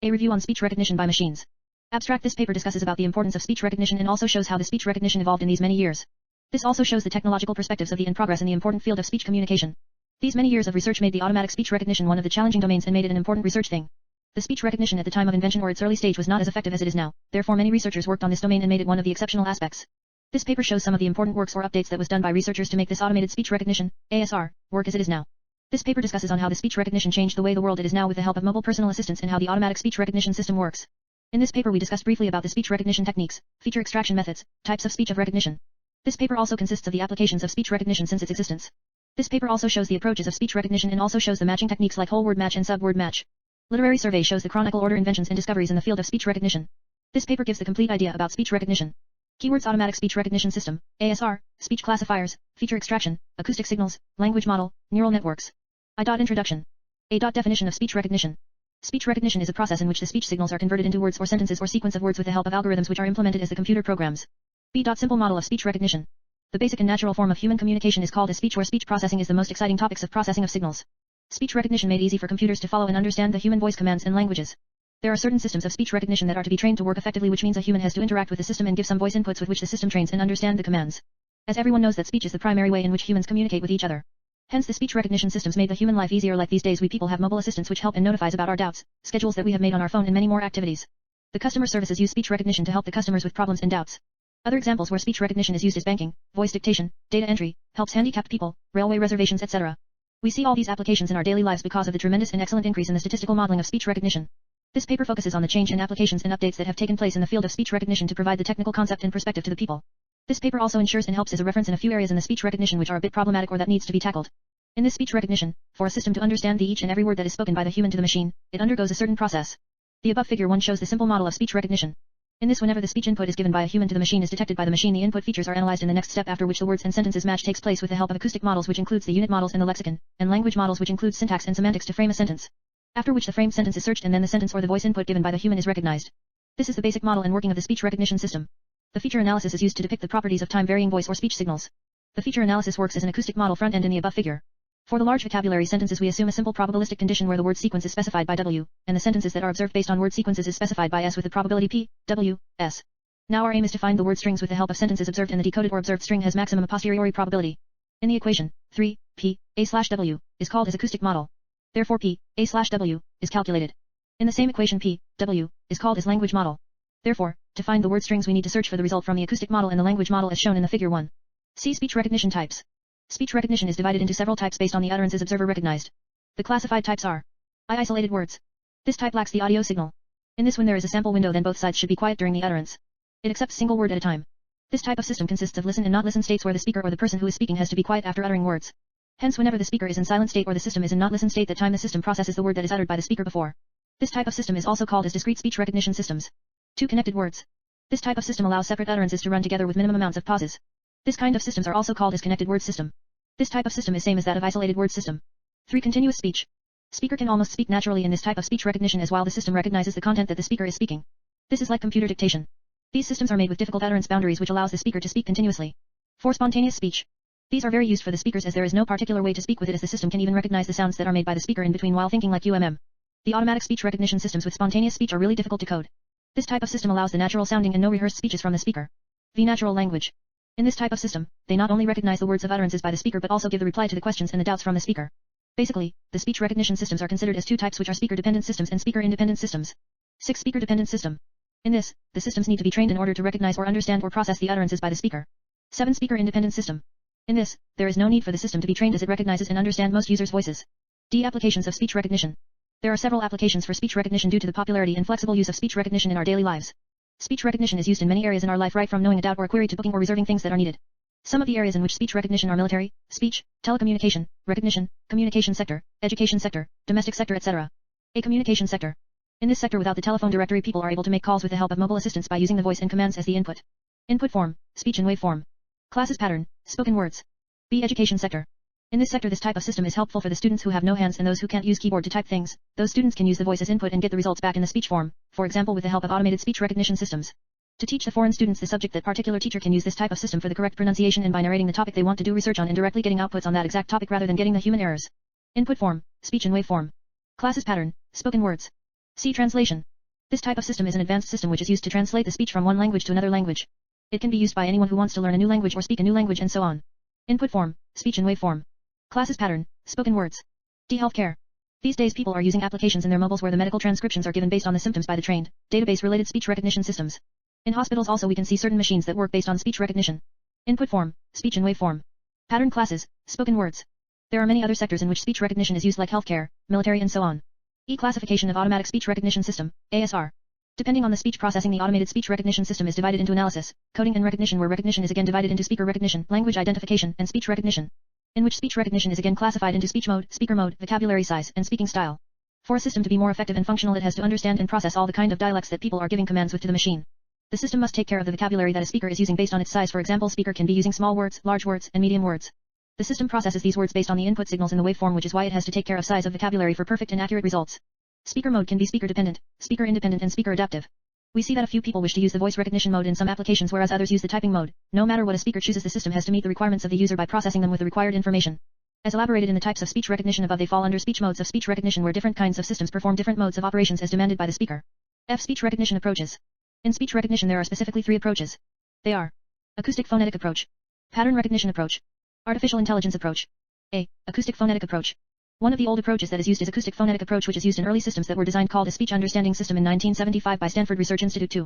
A review on speech recognition by machines. Abstract. This paper discusses about the importance of speech recognition and also shows how the speech recognition evolved in these many years. This also shows the technological perspectives of the progress in the important field of speech communication. These many years of research made the automatic speech recognition one of the challenging domains and made it an important research thing. The speech recognition at the time of invention or its early stage was not as effective as it is now, therefore many researchers worked on this domain and made it one of the exceptional aspects. This paper shows some of the important works or updates that was done by researchers to make this automated speech recognition, ASR, work as it is now. This paper discusses on how the speech recognition changed the way the world it is now with the help of mobile personal assistants and how the automatic speech recognition system works. In this paper we discussed briefly about the speech recognition techniques, feature extraction methods, types of speech of recognition. This paper also consists of the applications of speech recognition since its existence. This paper also shows the approaches of speech recognition and also shows the matching techniques like whole word match and sub-word match. Literary survey shows the chronicle order inventions and discoveries in the field of speech recognition. This paper gives the complete idea about speech recognition. Keywords: automatic speech recognition system, ASR, speech classifiers, feature extraction, acoustic signals, language model, neural networks. Introduction. Definition of speech recognition. Speech recognition is a process in which the speech signals are converted into words or sentences or sequence of words with the help of algorithms which are implemented as the computer programs. Simple model of speech recognition. The basic and natural form of human communication is called as speech, where speech processing is the most exciting topics of processing of signals. Speech recognition made easy for computers to follow and understand the human voice commands and languages. There are certain systems of speech recognition that are to be trained to work effectively, which means a human has to interact with the system and give some voice inputs with which the system trains and understand the commands. As everyone knows that speech is the primary way in which humans communicate with each other. Hence the speech recognition systems made the human life easier, like these days we people have mobile assistants which help and notifies about our doubts, schedules that we have made on our phone and many more activities. The customer services use speech recognition to help the customers with problems and doubts. Other examples where speech recognition is used is banking, voice dictation, data entry, helps handicapped people, railway reservations, etc. We see all these applications in our daily lives because of the tremendous and excellent increase in the statistical modeling of speech recognition. This paper focuses on the change in applications and updates that have taken place in the field of speech recognition to provide the technical concept and perspective to the people. This paper also ensures and helps as a reference in a few areas in the speech recognition which are a bit problematic or that needs to be tackled. In this speech recognition, for a system to understand each and every word that is spoken by the human to the machine, it undergoes a certain process. The above figure 1 shows the simple model of speech recognition. In this, whenever the speech input is given by a human to the machine is detected by the machine, the input features are analyzed in the next step, after which the words and sentences match takes place with the help of acoustic models, which includes the unit models and the lexicon, and language models, which includes syntax and semantics to frame a sentence. After which the framed sentence is searched and then the sentence or the voice input given by the human is recognized. This is the basic model and working of the speech recognition system. The feature analysis is used to depict the properties of time-varying voice or speech signals. The feature analysis works as an acoustic model front end in the above figure. For the large vocabulary sentences we assume a simple probabilistic condition where the word sequence is specified by W, and the sentences that are observed based on word sequences is specified by S with the probability P, W, S. Now our aim is to find the word strings with the help of sentences observed, and the decoded or observed string has maximum a posteriori probability. In the equation, 3, P, A/W, is called as acoustic model. Therefore P, A/W, is calculated. In the same equation P, W, is called as language model. Therefore, to find the word strings we need to search for the result from the acoustic model and the language model as shown in the figure 1. See speech recognition types. Speech recognition is divided into several types based on the utterances observer recognized. The classified types are isolated words. This type lacks the audio signal. In this, when there is a sample window, then both sides should be quiet during the utterance. It accepts single word at a time. This type of system consists of listen and not listen states where the speaker or the person who is speaking has to be quiet after uttering words. Hence, whenever the speaker is in silent state or the system is in not listen state, that time the system processes the word that is uttered by the speaker before. This type of system is also called as discrete speech recognition systems. 2 connected words. This type of system allows separate utterances to run together with minimum amounts of pauses. This kind of systems are also called as connected word system. This type of system is same as that of isolated word system. 3 continuous speech. Speaker can almost speak naturally in this type of speech recognition as while the system recognizes the content that the speaker is speaking. This is like computer dictation. These systems are made with difficult utterance boundaries which allows the speaker to speak continuously. 4 spontaneous speech. These are very used for the speakers as there is no particular way to speak with it, as the system can even recognize the sounds that are made by the speaker in between while thinking like UMM. The automatic speech recognition systems with spontaneous speech are really difficult to code. This type of system allows the natural sounding and no rehearsed speeches from the speaker. The natural language. In this type of system, they not only recognize the words of utterances by the speaker but also give the reply to the questions and the doubts from the speaker. Basically, the speech recognition systems are considered as 2 types, which are speaker-dependent systems and speaker-independent systems. 6 speaker-dependent system. In this, the systems need to be trained in order to recognize or understand or process the utterances by the speaker. 7 speaker-independent system. In this, there is no need for the system to be trained as it recognizes and understands most users' voices. D. Applications of speech recognition. There are several applications for speech recognition due to the popularity and flexible use of speech recognition in our daily lives. Speech recognition is used in many areas in our life, right from knowing a doubt or a query to booking or reserving things that are needed. Some of the areas in which speech recognition are military, speech, telecommunication, recognition, communication sector, education sector, domestic sector, etc. A communication sector. In this sector, without the telephone directory, people are able to make calls with the help of mobile assistants by using the voice and commands as the input. Input form, speech and wave form. Classes pattern, spoken words. B. Education sector. In this sector, this type of system is helpful for the students who have no hands and those who can't use keyboard to type things. Those students can use the voice as input and get the results back in the speech form, for example with the help of automated speech recognition systems. To teach the foreign students the subject, that particular teacher can use this type of system for the correct pronunciation and by narrating the topic they want to do research on and directly getting outputs on that exact topic rather than getting the human errors. Input form, speech and wave form. Classes pattern, spoken words. C. Translation. This type of system is an advanced system which is used to translate the speech from one language to another language. It can be used by anyone who wants to learn a new language or speak a new language and so on. Input form, speech and waveform. Classes pattern, spoken words. Healthcare. These days people are using applications in their mobiles where the medical transcriptions are given based on the symptoms by the trained, database-related speech recognition systems. In hospitals also we can see certain machines that work based on speech recognition. Input form, speech and waveform. Pattern classes, spoken words. There are many other sectors in which speech recognition is used like healthcare, military and so on. Classification of automatic speech recognition system, ASR. Depending on the speech processing, the automated speech recognition system is divided into analysis, coding and recognition, where recognition is again divided into speaker recognition, language identification, and speech recognition, in which speech recognition is again classified into speech mode, speaker mode, vocabulary size, and speaking style. For a system to be more effective and functional, it has to understand and process all the kind of dialects that people are giving commands with to the machine. The system must take care of the vocabulary that a speaker is using based on its size. For example, speaker can be using small words, large words, and medium words. The system processes these words based on the input signals in the waveform, which is why it has to take care of size of vocabulary for perfect and accurate results. Speaker mode can be speaker dependent, speaker independent, and speaker adaptive. We see that a few people wish to use the voice recognition mode in some applications, whereas others use the typing mode. No matter what a speaker chooses, the system has to meet the requirements of the user by processing them with the required information. As elaborated in the types of speech recognition above, they fall under speech modes of speech recognition, where different kinds of systems perform different modes of operations as demanded by the speaker. Speech recognition approaches. In speech recognition there are specifically 3 approaches. They are: acoustic phonetic approach, pattern recognition approach, artificial intelligence approach. Acoustic phonetic approach. One of the old approaches that is used is acoustic phonetic approach, which is used in early systems that were designed, called a speech understanding system in 1975 by Stanford Research Institute 2.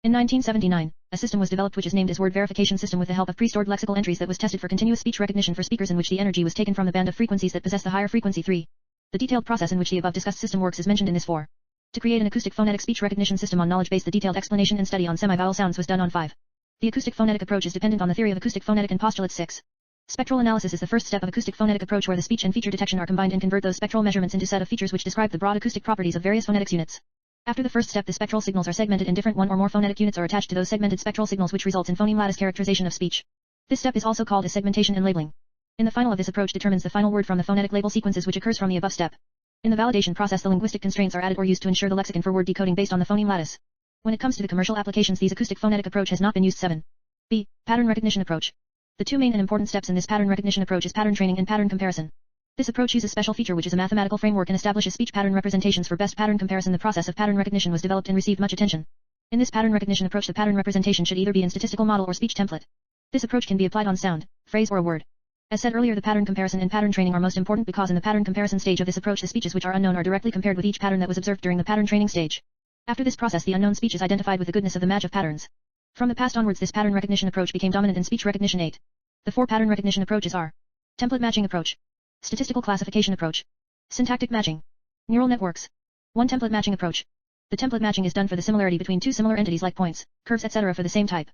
In 1979, a system was developed which is named as word verification system with the help of pre-stored lexical entries that was tested for continuous speech recognition for speakers, in which the energy was taken from the band of frequencies that possess the higher frequency 3. The detailed process in which the above discussed system works is mentioned in this 4. To create an acoustic phonetic speech recognition system on knowledge base, the detailed explanation and study on semi-vowel sounds was done on 5. The acoustic phonetic approach is dependent on the theory of acoustic phonetic and postulate 6. Spectral analysis is the first step of acoustic phonetic approach, where the speech and feature detection are combined and convert those spectral measurements into set of features which describe the broad acoustic properties of various phonetics units. After the first step, the spectral signals are segmented and different one or more phonetic units are attached to those segmented spectral signals, which results in phoneme lattice characterization of speech. This step is also called as segmentation and labeling. In the final of this approach determines the final word from the phonetic label sequences which occurs from the above step. In the validation process, the linguistic constraints are added or used to ensure the lexicon for word decoding based on the phoneme lattice. When it comes to the commercial applications, these acoustic phonetic approach has not been used. 7. Pattern recognition approach. The 2 main and important steps in this pattern recognition approach is pattern training and pattern comparison. This approach uses special feature, which is a mathematical framework, and establishes speech pattern representations for best pattern comparison. The process of pattern recognition was developed and received much attention. In this pattern recognition approach, the pattern representation should either be in statistical model or speech template. This approach can be applied on sound, phrase, or a word. As said earlier, the pattern comparison and pattern training are most important because in the pattern comparison stage of this approach, the speeches which are unknown are directly compared with each pattern that was observed during the pattern training stage. After this process, the unknown speech is identified with the goodness of the match of patterns. From the past onwards, this pattern recognition approach became dominant in speech recognition. 8. The 4 pattern recognition approaches are: template matching approach, statistical classification approach, syntactic matching, neural networks. 1. Template matching approach. The template matching is done for the similarity between 2 similar entities like points, curves, etc. for the same type.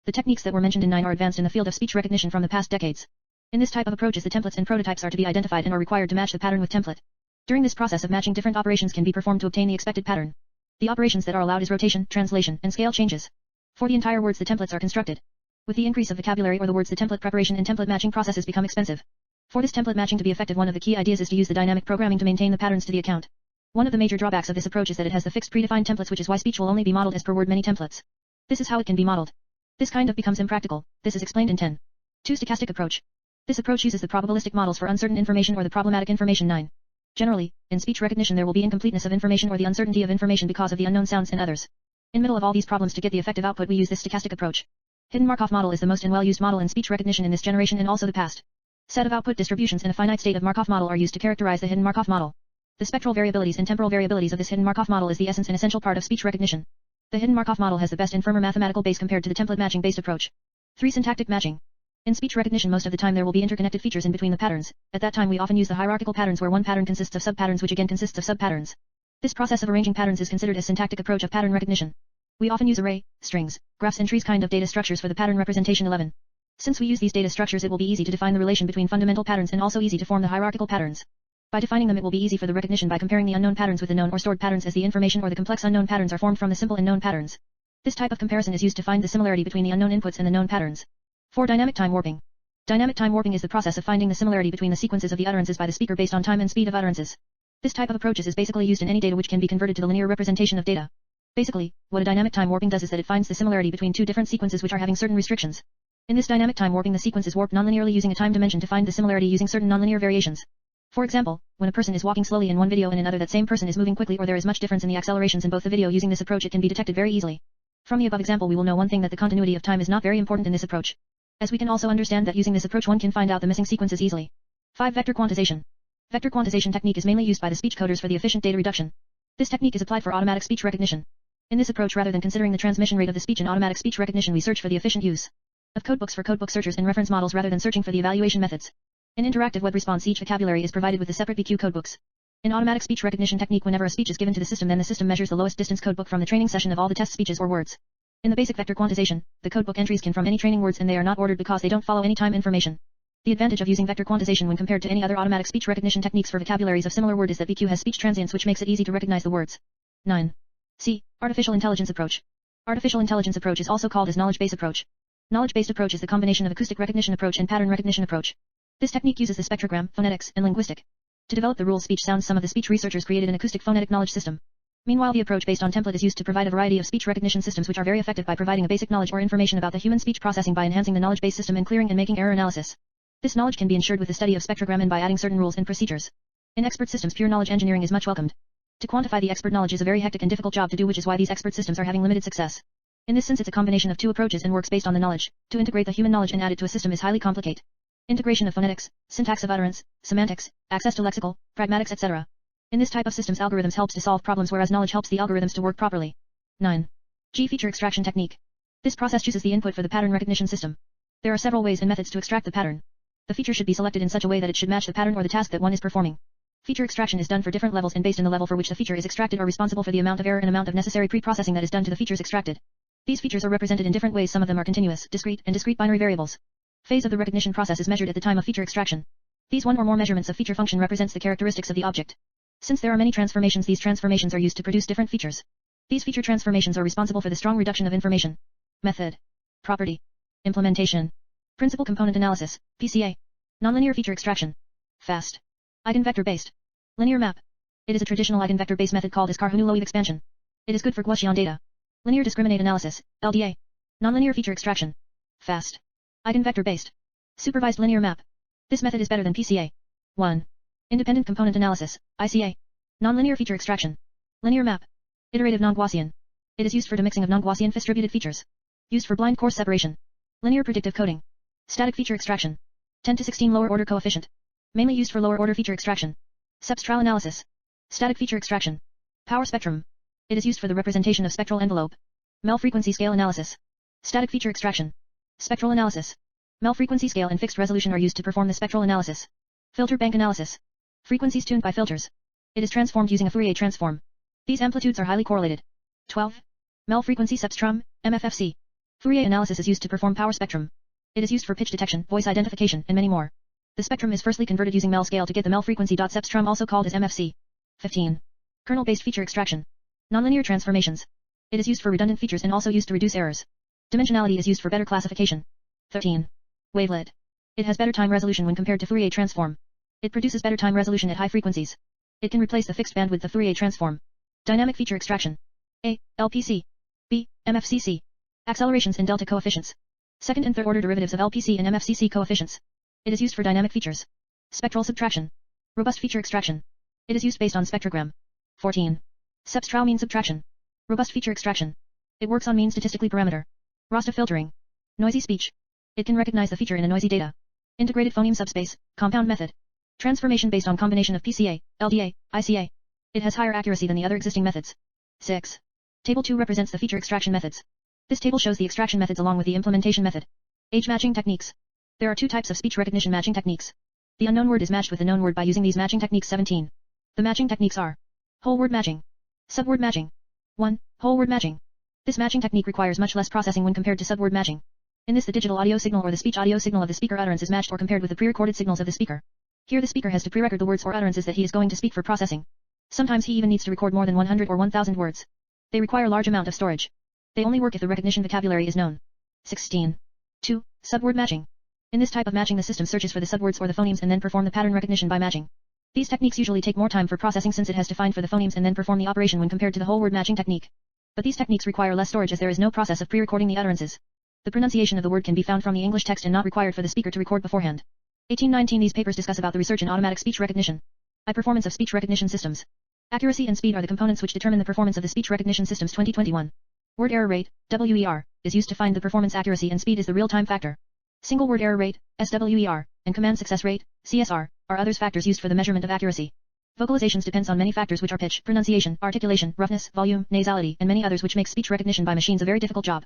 The techniques that were mentioned in 9 are advanced in the field of speech recognition from the past decades. In this type of approaches, the templates and prototypes are to be identified and are required to match the pattern with template. During this process of matching, different operations can be performed to obtain the expected pattern. The operations that are allowed is rotation, translation, and scale changes. For the entire words, the templates are constructed. With the increase of vocabulary or the words, the template preparation and template matching processes become expensive. For this template matching to be effective, one of the key ideas is to use the dynamic programming to maintain the patterns to the account. One of the major drawbacks of this approach is that it has the fixed predefined templates, which is why speech will only be modeled as per word many templates. This is how it can be modeled. This kind of becomes impractical. This is explained in 10. 2. Stochastic approach. This approach uses the probabilistic models for uncertain information or the problematic information. 9. Generally, in speech recognition there will be incompleteness of information or the uncertainty of information because of the unknown sounds and others. In middle of all these problems, to get the effective output, we use this stochastic approach. Hidden Markov model is the most and well-used model in speech recognition in this generation and also the past. Set of output distributions in a finite state of Markov model are used to characterize the hidden Markov model. The spectral variabilities and temporal variabilities of this hidden Markov model is the essence and essential part of speech recognition. The hidden Markov model has the best and firmer mathematical base compared to the template matching based approach. 3. Syntactic matching. In speech recognition, most of the time there will be interconnected features in between the patterns. At that time we often use the hierarchical patterns, where one pattern consists of subpatterns which again consists of subpatterns. This process of arranging patterns is considered as syntactic approach of pattern recognition. We often use array, strings, graphs and trees kind of data structures for the pattern representation. 11. Since we use these data structures, it will be easy to define the relation between fundamental patterns and also easy to form the hierarchical patterns. By defining them, it will be easy for the recognition by comparing the unknown patterns with the known or stored patterns, as the information or the complex unknown patterns are formed from the simple and known patterns. This type of comparison is used to find the similarity between the unknown inputs and the known patterns. 4. Dynamic time warping. Dynamic time warping is the process of finding the similarity between the sequences of the utterances by the speaker based on time and speed of utterances. This type of approaches is basically used in any data which can be converted to the linear representation of data. Basically, what a dynamic time warping does is that it finds the similarity between 2 different sequences which are having certain restrictions. In this dynamic time warping, the sequence is warped nonlinearly using a time dimension to find the similarity using certain nonlinear variations. For example, when a person is walking slowly in one video and in another that same person is moving quickly or there is much difference in the accelerations in both the video, using this approach it can be detected very easily. From the above example we will know one thing, that the continuity of time is not very important in this approach. As we can also understand that using this approach one can find out the missing sequences easily. 5. Vector quantization. Vector quantization technique is mainly used by the speech coders for the efficient data reduction. This technique is applied for automatic speech recognition. In this approach, rather than considering the transmission rate of the speech in automatic speech recognition, we search for the efficient use of codebooks for codebook searchers and reference models rather than searching for the evaluation methods. In interactive web response, each vocabulary is provided with the separate VQ codebooks. In automatic speech recognition technique, whenever a speech is given to the system, then the system measures the lowest distance codebook from the training session of all the test speeches or words. In the basic vector quantization, the codebook entries can from any training words and they are not ordered because they don't follow any time information. The advantage of using vector quantization when compared to any other automatic speech recognition techniques for vocabularies of similar word is that VQ has speech transients, which makes it easy to recognize the words. 9. C. Artificial intelligence approach. Artificial intelligence approach is also called as knowledge-based approach. Knowledge-based approach is the combination of acoustic recognition approach and pattern recognition approach. This technique uses the spectrogram, phonetics, and linguistic to develop the rules speech sounds. Some of the speech researchers created an acoustic phonetic knowledge system. Meanwhile, the approach based on template is used to provide a variety of speech recognition systems which are very effective by providing a basic knowledge or information about the human speech processing by enhancing the knowledge-based system and clearing and making error analysis. This knowledge can be ensured with the study of spectrogram and by adding certain rules and procedures. In expert systems, pure knowledge engineering is much welcomed. To quantify the expert knowledge is a very hectic and difficult job to do, which is why these expert systems are having limited success. In this sense, it's a combination of two approaches and works based on the knowledge. To integrate the human knowledge and add it to a system is highly complicated. Integration of phonetics, syntax of utterance, semantics, access to lexical, pragmatics, etc. In this type of systems, algorithms helps to solve problems, whereas knowledge helps the algorithms to work properly. 9. G. Feature extraction technique. This process chooses the input for the pattern recognition system. There are several ways and methods to extract the pattern. The feature should be selected in such a way that it should match the pattern or the task that one is performing. Feature extraction is done for different levels and based on the level for which the feature is extracted are responsible for the amount of error and amount of necessary pre-processing that is done to the features extracted. These features are represented in different ways. Some of them are continuous, discrete, and discrete binary variables. Phase of the recognition process is measured at the time of feature extraction. These one or more measurements of feature function represents the characteristics of the object. Since there are many transformations, these transformations are used to produce different features. These feature transformations are responsible for the strong reduction of information. Method. Property. Implementation. Principal component analysis, PCA. Nonlinear feature extraction. Fast. Eigenvector-based. Linear map. It is a traditional eigenvector-based method called as Carhunu-Loewy expansion. It is good for Gaussian data. Linear discriminant analysis, LDA. Nonlinear feature extraction. Fast. Eigenvector-based. Supervised linear map. This method is better than PCA. 1. Independent component analysis, ICA. Nonlinear feature extraction. Linear map. Iterative non-Gaussian. It is used for demixing of non-Gaussian distributed features. Used for blind coarse separation. Linear predictive coding. Static feature extraction. 10 to 16 lower order coefficient. Mainly used for lower order feature extraction. Spectral analysis. Static feature extraction. Power spectrum. It is used for the representation of spectral envelope. Mel frequency scale analysis. Static feature extraction. Spectral analysis. Mel frequency scale and fixed resolution are used to perform the spectral analysis. Filter bank analysis. Frequencies tuned by filters. It is transformed using a Fourier transform. These amplitudes are highly correlated. 12. Mel frequency substrum, MFFC. Fourier analysis is used to perform power spectrum. It is used for pitch detection, voice identification, and many more. The spectrum is firstly converted using Mel scale to get the Mel frequency. Substrum, also called as MFC. 15. Kernel-based feature extraction. Nonlinear transformations. It is used for redundant features and also used to reduce errors. Dimensionality is used for better classification. 13. Wavelet. It has better time resolution when compared to Fourier transform. It produces better time resolution at high frequencies. It can replace the fixed bandwidth of Fourier transform. Dynamic feature extraction. A. LPC. B. MFCC. Accelerations and delta coefficients. Second and third order derivatives of LPC and MFCC coefficients. It is used for dynamic features. Spectral subtraction. Robust feature extraction. It is used based on spectrogram. 14. Spectral mean subtraction. Robust feature extraction. It works on mean statistically parameter. Rasta filtering. Noisy speech. It can recognize the feature in a noisy data. Integrated phoneme subspace, compound method. Transformation based on combination of PCA, LDA, ICA. It has higher accuracy than the other existing methods. 6. Table 2 represents the feature extraction methods. This table shows the extraction methods along with the implementation method. Age matching techniques. There are two types of speech recognition matching techniques. The unknown word is matched with the known word by using these matching techniques. 17. The matching techniques are whole word matching, subword matching. 1. Whole word matching. This matching technique requires much less processing when compared to subword matching. In this, the digital audio signal or the speech audio signal of the speaker utterance is matched or compared with the pre-recorded signals of the speaker. Here the speaker has to pre-record the words or utterances that he is going to speak for processing. Sometimes he even needs to record more than 100 or 1000 words. They require large amount of storage. They only work if the recognition vocabulary is known. 16. 2. Subword matching. In this type of matching, the system searches for the subwords or the phonemes and then perform the pattern recognition by matching. These techniques usually take more time for processing since it has to find for the phonemes and then perform the operation when compared to the whole word matching technique. But these techniques require less storage as there is no process of pre-recording the utterances. The pronunciation of the word can be found from the English text and not required for the speaker to record beforehand. 1819 These papers discuss about the research in automatic speech recognition. High performance of speech recognition systems. Accuracy and speed are the components which determine the performance of the speech recognition systems 2021. Word error rate, WER, is used to find the performance accuracy and speed is the real-time factor. Single word error rate, SWER, and command success rate, CSR, are others factors used for the measurement of accuracy. Vocalizations depends on many factors which are pitch, pronunciation, articulation, roughness, volume, nasality, and many others which makes speech recognition by machines a very difficult job.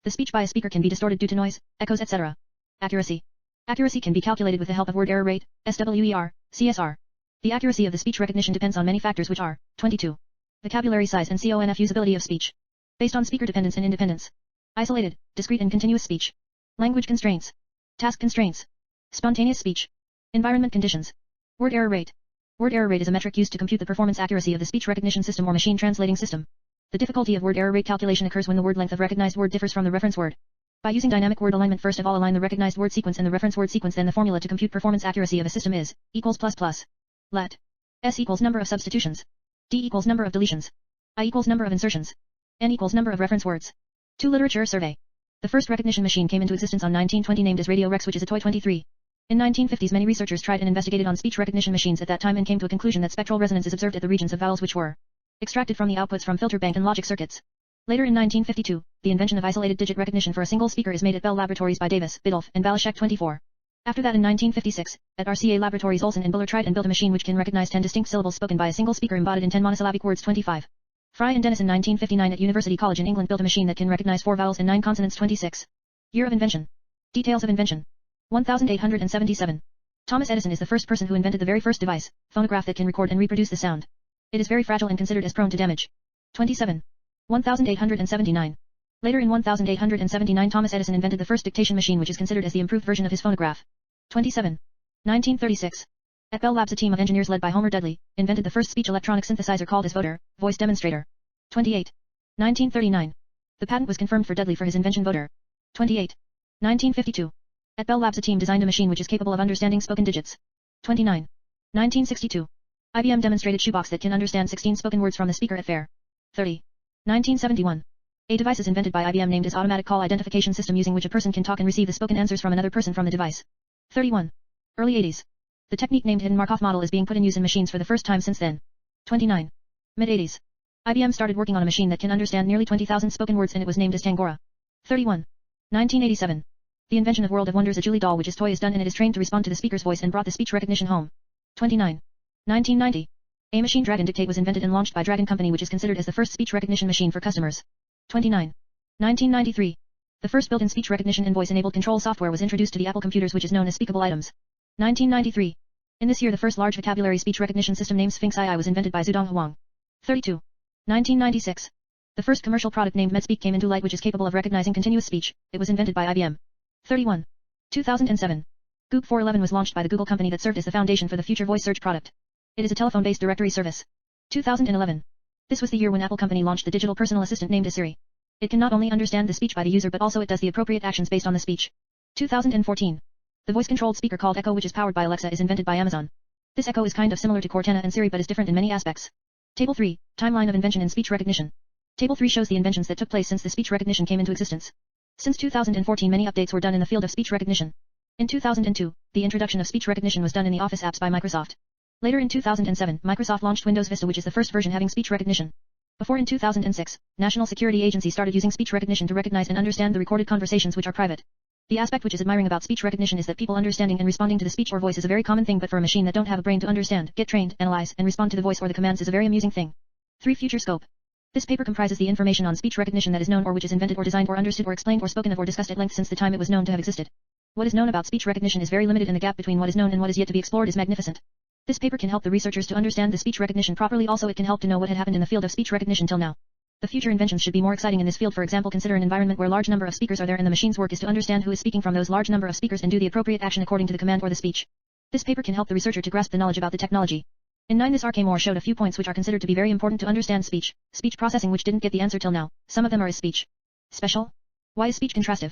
The speech by a speaker can be distorted due to noise, echoes etc. Accuracy. Accuracy can be calculated with the help of word error rate, SWER, CSR. The accuracy of the speech recognition depends on many factors which are, 22. Vocabulary size and CONF usability of speech. Based on speaker dependence and independence. Isolated, discrete and continuous speech. Language constraints. Task constraints. Spontaneous speech. Environment conditions. Word error rate. Word error rate is a metric used to compute the performance accuracy of the speech recognition system or machine translating system. The difficulty of word error rate calculation occurs when the word length of recognized word differs from the reference word. By using dynamic word alignment, first of all align the recognized word sequence and the reference word sequence, then the formula to compute performance accuracy of a system is equals plus plus. Let S equals number of substitutions. D equals number of deletions. I equals number of insertions. N equals number of reference words. 2 Literature survey. The first recognition machine came into existence on 1920 named as Radio Rex, which is a toy 23. In 1950s many researchers tried and investigated on speech recognition machines at that time and came to a conclusion that spectral resonance is observed at the regions of vowels which were extracted from the outputs from filter bank and logic circuits. Later in 1952, the invention of isolated digit recognition for a single speaker is made at Bell Laboratories by Davis, Biddulph, and Balashek 24. After that in 1956, at RCA Laboratories Olson and Buller tried and built a machine which can recognize 10 distinct syllables spoken by a single speaker embodied in 10 monosyllabic words 25. Fry and Dennis in 1959 at University College in England built a machine that can recognize 4 vowels and 9 consonants 26. Year of invention. Details of invention. 1877. Thomas Edison is the first person who invented the very first device, phonograph, that can record and reproduce the sound. It is very fragile and considered as prone to damage. 27. 1879. Later in 1879 Thomas Edison invented the first dictation machine which is considered as the improved version of his phonograph. 27. 1936. At Bell Labs a team of engineers led by Homer Dudley, invented the first speech electronic synthesizer called as Voder, voice demonstrator. 28. 1939. The patent was confirmed for Dudley for his invention Voder. 28. 1952. At Bell Labs a team designed a machine which is capable of understanding spoken digits. 29. 1962. IBM demonstrated shoebox that can understand 16 spoken words from the speaker at fair. 30. 1971. A device is invented by IBM named as Automatic Call Identification System using which a person can talk and receive the spoken answers from another person from the device. 31. Early 80s. The technique named Hidden Markov model is being put in use in machines for the first time since then. 29. Mid-80s. IBM started working on a machine that can understand nearly 20,000 spoken words and it was named as Tangora. 31. 1987. The invention of World of Wonders, a Julie doll which is toy is done and it is trained to respond to the speaker's voice and brought the speech recognition home. 29. 1990. A machine Dragon Dictate was invented and launched by Dragon Company which is considered as the first speech recognition machine for customers. 29. 1993. The first built-in speech recognition and voice-enabled control software was introduced to the Apple computers which is known as Speakable Items. 1993. In this year the first large vocabulary speech recognition system named Sphinx II was invented by Zudong Huang. 32. 1996. The first commercial product named MedSpeak came into light which is capable of recognizing continuous speech. It was invented by IBM. 31. 2007. Goog 411 was launched by the Google company that served as the foundation for the future voice search product. It is a telephone-based directory service. 2011. This was the year when Apple company launched the digital personal assistant named as Siri. It can not only understand the speech by the user but also it does the appropriate actions based on the speech. 2014. The voice-controlled speaker called Echo which is powered by Alexa is invented by Amazon. This Echo is kind of similar to Cortana and Siri but is different in many aspects. Table 3, Timeline of Invention in Speech Recognition. Table 3 shows the inventions that took place since the speech recognition came into existence. Since 2014 many updates were done in the field of speech recognition. In 2002, the introduction of speech recognition was done in the Office apps by Microsoft. Later in 2007, Microsoft launched Windows Vista which is the first version having speech recognition. Before in 2006, National Security Agency started using speech recognition to recognize and understand the recorded conversations which are private. The aspect which is admiring about speech recognition is that people understanding and responding to the speech or voice is a very common thing but for a machine that don't have a brain to understand, get trained, analyze, and respond to the voice or the commands is a very amusing thing. 3. Future scope. This paper comprises the information on speech recognition that is known or which is invented or designed or understood or explained or spoken of or discussed at length since the time it was known to have existed. What is known about speech recognition is very limited and the gap between what is known and what is yet to be explored is magnificent. This paper can help the researchers to understand the speech recognition properly, also it can help to know what had happened in the field of speech recognition till now. The future inventions should be more exciting in this field. For example, consider an environment where large number of speakers are there and the machine's work is to understand who is speaking from those large number of speakers and do the appropriate action according to the command or the speech. This paper can help the researcher to grasp the knowledge about the technology. In 9 this R.K. Moore showed a few points which are considered to be very important to understand speech processing which didn't get the answer till now. Some of them are is speech special? Why is speech contrastive?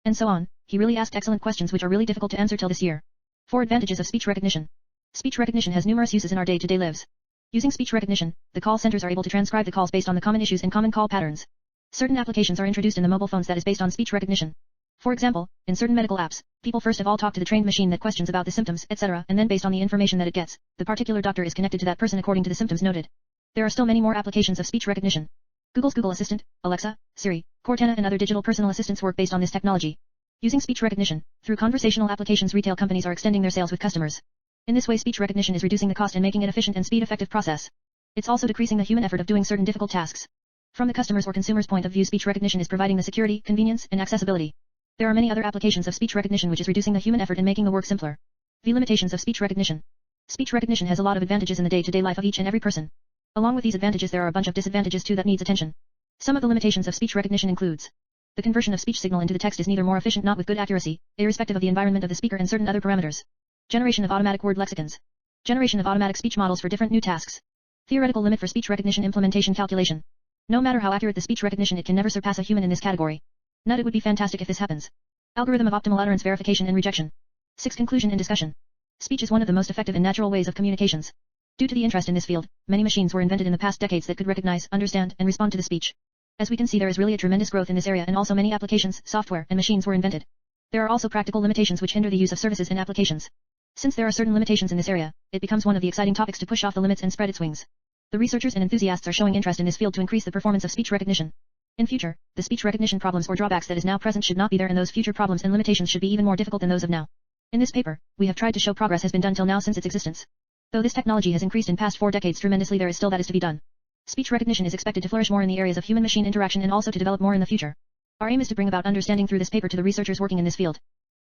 And so on. He really asked excellent questions which are really difficult to answer till this year. 4 advantages of speech recognition. Speech recognition has numerous uses in our day-to-day lives. Using speech recognition, the call centers are able to transcribe the calls based on the common issues and common call patterns. Certain applications are introduced in the mobile phones that is based on speech recognition. For example, in certain medical apps, people first of all talk to the trained machine that questions about the symptoms, etc., and then based on the information that it gets, the particular doctor is connected to that person according to the symptoms noted. There are still many more applications of speech recognition. Google's Google Assistant, Alexa, Siri, Cortana and other digital personal assistants work based on this technology. Using speech recognition, through conversational applications retail companies are extending their sales with customers. In this way speech recognition is reducing the cost and making it efficient and speed-effective process. It's also decreasing the human effort of doing certain difficult tasks. From the customer's or consumer's point of view speech recognition is providing the security, convenience, and accessibility. There are many other applications of speech recognition which is reducing the human effort and making the work simpler. The limitations of speech recognition. Speech recognition has a lot of advantages in the day-to-day life of each and every person. Along with these advantages there are a bunch of disadvantages too that needs attention. Some of the limitations of speech recognition includes the conversion of speech signal into the text is neither more efficient not with good accuracy, irrespective of the environment of the speaker and certain other parameters. Generation of automatic word lexicons. Generation of automatic speech models for different new tasks. Theoretical limit for speech recognition implementation calculation. No matter how accurate the speech recognition it can never surpass a human in this category. It would be fantastic if this happens. Algorithm of optimal utterance verification and rejection. 6. Conclusion and discussion. Speech is one of the most effective and natural ways of communications. Due to the interest in this field, many machines were invented in the past decades that could recognize, understand, and respond to the speech. As we can see there is really a tremendous growth in this area and also many applications, software, and machines were invented. There are also practical limitations which hinder the use of services and applications. Since there are certain limitations in this area, it becomes one of the exciting topics to push off the limits and spread its wings. The researchers and enthusiasts are showing interest in this field to increase the performance of speech recognition. In future, the speech recognition problems or drawbacks that is now present should not be there and those future problems and limitations should be even more difficult than those of now. In this paper, we have tried to show progress has been done till now since its existence. Though this technology has increased in past 4 decades tremendously there is still that is to be done. Speech recognition is expected to flourish more in the areas of human-machine interaction and also to develop more in the future. Our aim is to bring about understanding through this paper to the researchers working in this field.